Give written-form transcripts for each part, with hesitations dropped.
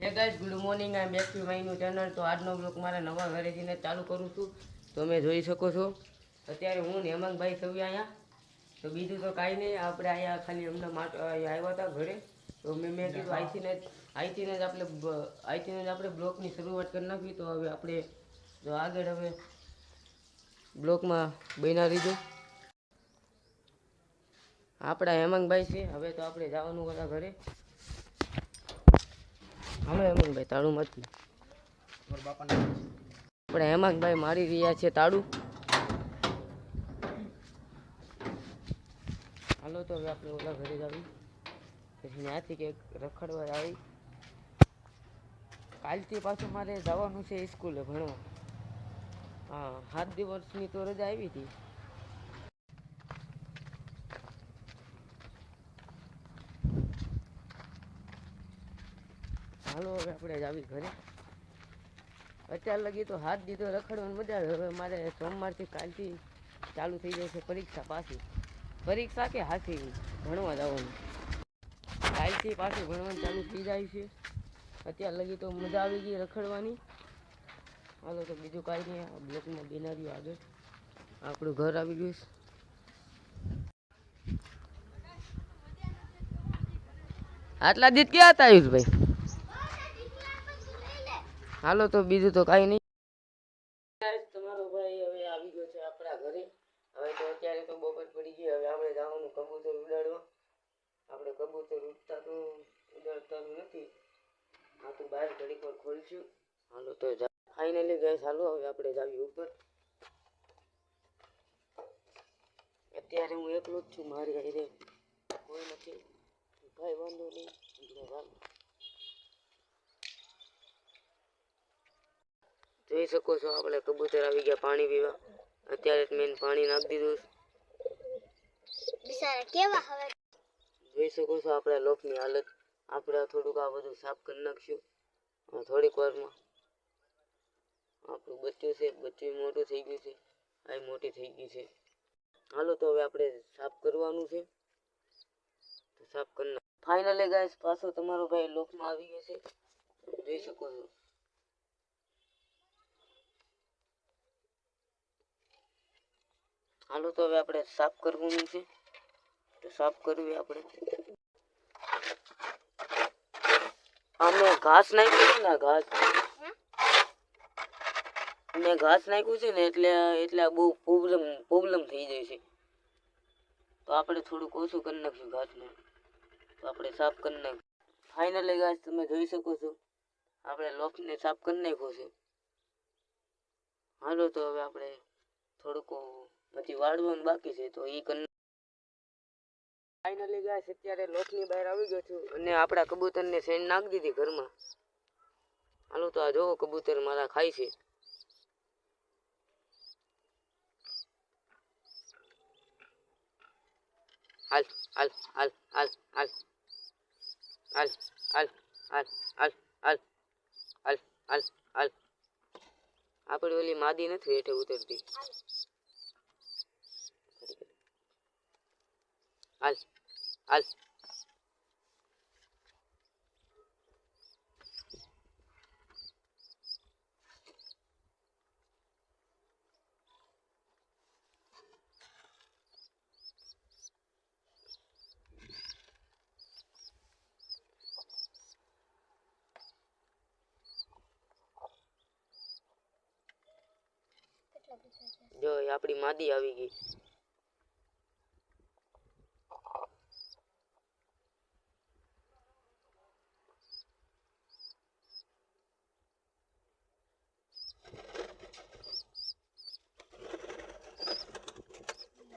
હે guys, good morning. I am back to my new channel. તો આજનો blog મારા નવા ઘરેથી ચાલુ કરું છું. તો તમે જોઈ શકો છો અત્યારે હું ને હેમાંગભાઈ સવી અહીંયા. તો બીજું તો કાંઈ નહીં, આપણે અહીંયા ખાલી અમને આવ્યા હતા ઘરે. તો મેં કીધું આઈથી જ આપણે બ્લોગની શરૂઆત કરી નાખી. તો હવે આપણે જો આગળ હવે બ્લોગમાં બન્યા રહીજો. આપણા હેમાંગભાઈ છે. હવે તો આપણે જવાનું હતા ઘરે. હાલો હેમાંગભાઈ, તાળું મારતું. આપણે હેમાંગભાઈ મારી રહ્યા છે તાળું. હાલો તો હવે આપણે ઓલા ઘરે જ આવી, પછી ત્યાંથી કંઈક રખડવા આવી. કાલથી પાછું મારે જવાનું છે સ્કૂલે ભણવા. હા, 7 દિવસની તો રજા આવી હતી. હાલો હવે આપણે જ આવી ઘરે. અત્યાર લગી તો 7 દી તો રખડવાની મજા આવે. હવે મારે સોમવારથી કાલથી ચાલુ થઈ જાય છે પરીક્ષા પાછી. પરીક્ષા કે હાથી ભણવા જવાનું. કાલથી પાછું ભણવાનું ચાલુ થઈ જાય છે. અત્યાર લગી તો મજા આવી ગઈ રખડવાની. હાલો તો બીજું કાંઈ નહીં, આ બ્લોકમાં બેનારીઓ આગળ આપણું ઘર આવી ગયું છે. આટલા દીધ ક્યાં હતા આયુષભાઈ? હાલો તો બીજું તો કાંઈ નહીં. તમારો ભાઈ હવે આવી ગયો છે આપણા ઘરે. હવે તો અત્યારે તો બપોર પડી ગઈ. હવે આપણે જવાનું કબૂતર ઉડાડવા. આપણે કબૂતર ઉડાડતા નથી. આ તો બહાર ઘડીક વાર ખોલશું. હાલો તો ફાઇનલી ગેસ. હાલો હવે આપણે જાવી ઉપર. અત્યારે હું એકલો જ છું, મારી હારે કોઈ નથી. ભાઈ વાંધો નહીં. જોઈ શકો છો આપણે કબૂતર આવી ગયા પાણી પીવા. અત્યારે મેં પાણી નાખી દીધું. જોઈ શકો છો આપણા લોકની હાલત. આપણે થોડુંક આ બધું સાફ કરી નાખશું થોડીક વારમાં. આપણું બચ્ચું છે, બચ્ચું મોટું થઈ ગયું છે, આ મોટી થઈ ગઈ છે. હાલો તો હવે આપણે સાફ કરવાનું છે. તો સાફ કરી નાખ. ફાઇનલી ગાઈસ, પાછો તમારો ભાઈ લોકમાં આવી ગયો છે. જોઈ શકો છો. હાલો તો હવે આપણે સાફ કરવાનું છે. તો સાફ કરવી આપણે. અમે ઘાસ નાખ્યું છે ને, ઘાસ નાખ્યું છે ને એટલે બહુ પ્રોબ્લેમ થઈ જાય છે. તો આપણે થોડુંક ઓછું કરી નાખશું ઘાસને. તો આપણે સાફ કરી નાખ્યું. ફાઇનલી ગાઈસ, તમે જોઈ શકો છો આપણે લોકને સાફ કરી નાખ્યો છે. હાલો તો હવે આપણે થોડુંક પછી વાળવાનું બાકી છે, તો એ કરી. ફાઇનલી ગાઈસ, અત્યારે લોકની બહાર આવી ગયો છું અને આપણા કબૂતરને સેન નાખી દીધી ઘરમાં. હાલો તો આ જોવો કબૂતર મારા ખાય છે. હાલ હાલ હાલ હાલ હાલ હાલ હાલ હાલ હાલ હાલ હાલ હાલ હાલ. આપણે ઓલી માદી નથી હેઠે ઉતરતી. હાલ હાલ. જો આપણી માદી આવી ગઈ.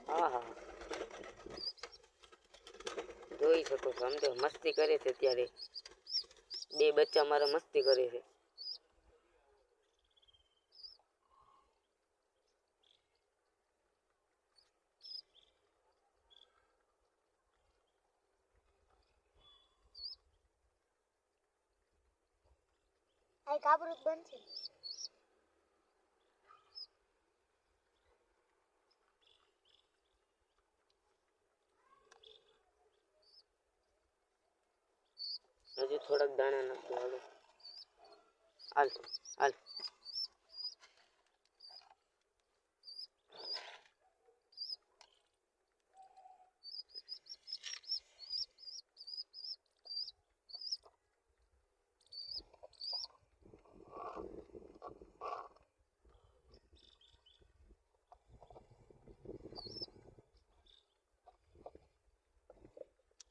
હા હા, જોઈ શકો છો. આમ તો મસ્તી કરે છે. અત્યારે બે બચ્ચા મારા મસ્તી કરે છે. કાબરૂ બનશે. હજી થોડાક દાણા નાખતો. હાલો હાલ હાલ.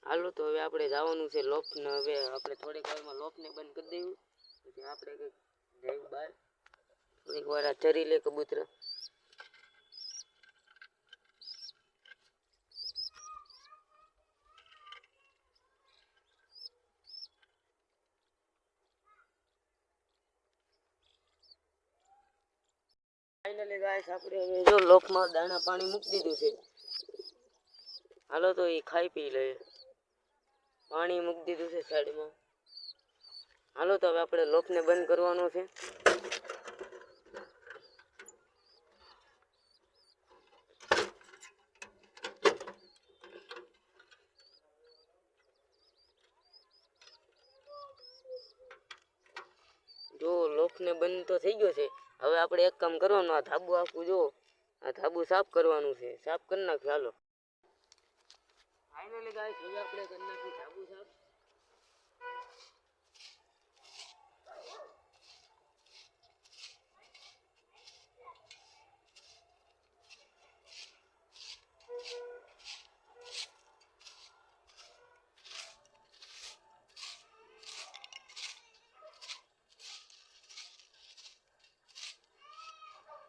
હાલો તો હવે આપણે જવાનું છે લોફને. હવે આપણે થોડીક વારમાં લોફને બંધ કરી દેવું, પછી આપણે કંઈક જવું બહાર, થોડીક વાર આ ચરી લે કબૂતર. ફાઇનલી ગાઈસ આપણે હવે જો લોફમાં દાણા પાણી મૂકી દીધું છે. હાલો તો એ ખાઈ પી લે. પાણી મૂકી દીધું છે સાઈડમાં. હાલો તો હવે આપણે લોફને બંધ કરવાનો છે. જો લોફને બંધ તો થઈ ગયો છે. હવે આપણે એક કામ કરવાનું, આ ધાબુ આખું જો આ ધાબુ સાફ કરવાનું છે. સાફ કરી નાખીએ હાલો. ફાઇનલી ગાઈસ હવે આપણે કરી નાખી ધાબુ સાફ.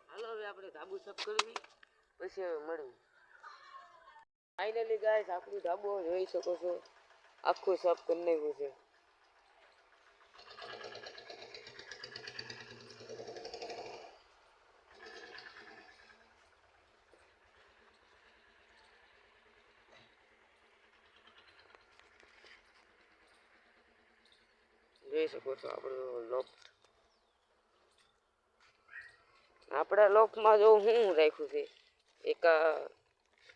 હાલો હવે આપણે ધાબુ સાફ કરવી, પછી હવે મળવી. ફાઇનલી ગાઈસ આપણું ધાબુ જોઈ શકો છો આખું સાફ કરી નાખ્યું છે. જોઈ શકો છો આપણો લોફ્ટ. આપણા લોફમાં જો શું રાખ્યું છે, એક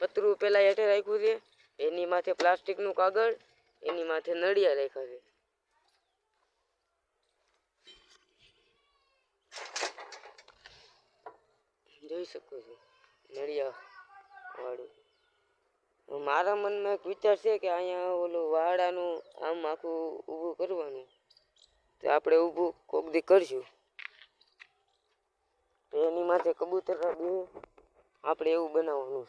પતરું પેલા હેઠે રાખ્યું છે, એની માથે પ્લાસ્ટિકનું કાગળ, એની માથે નળિયા રાખ્યા છે. જોઈ શકો છો નળિયા વાળું. મારા મનમાં એક વિચાર છે કે અહીંયા ઓલું વાડાનું આમ આખું ઊભું કરવાનું, તો આપણે ઊભું કોક દી કરશું. તો એની માથે કબૂતર બે આપણે એવું બનાવવાનું.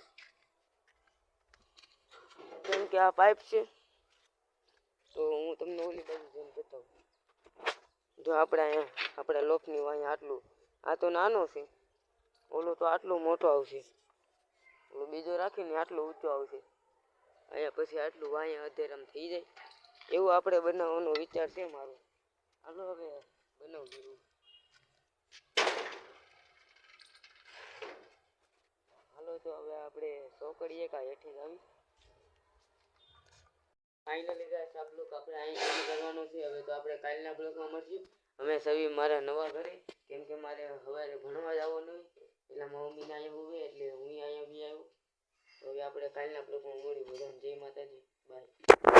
કેમ કે આ પાઇપ છે, તો હું તમને ઓલી બાજુ જઈને બતાવું. જો આપણા લોફની અહીંયા આટલું, આ તો નાનો છે, ઓલો તો આટલો મોટો આવશે, ઓલો બીજો રાખીને આટલો ઊંચો આવશે. અહીંયા પછી આટલું અહીંયા અધેરામ થઈ જાય એવું આપણે બનાવવાનો વિચાર છે મારો. હાલો હવે બનાવજો. હાલો તો હવે આપણે સોકડીએ કા હેઠે જ આવી. ફાઇનલી ગાઈસ આ બ્લોક આપણે અહીં પૂરો કરવાનો છે. હવે તો આપણે કાલના બ્લોકમાં મળશું. અમે સવી મારા નવા ઘરે, કેમ કે મારે સવારે ભણવા જવાનું હોય, એટલે મારા મમ્મીને અહીંયા હોય એટલે હું અહીંયા બી આવ્યો. તો હવે આપણે કાલના બ્લોકમાં મળીએ. બધાને જય માતાજી, બાય.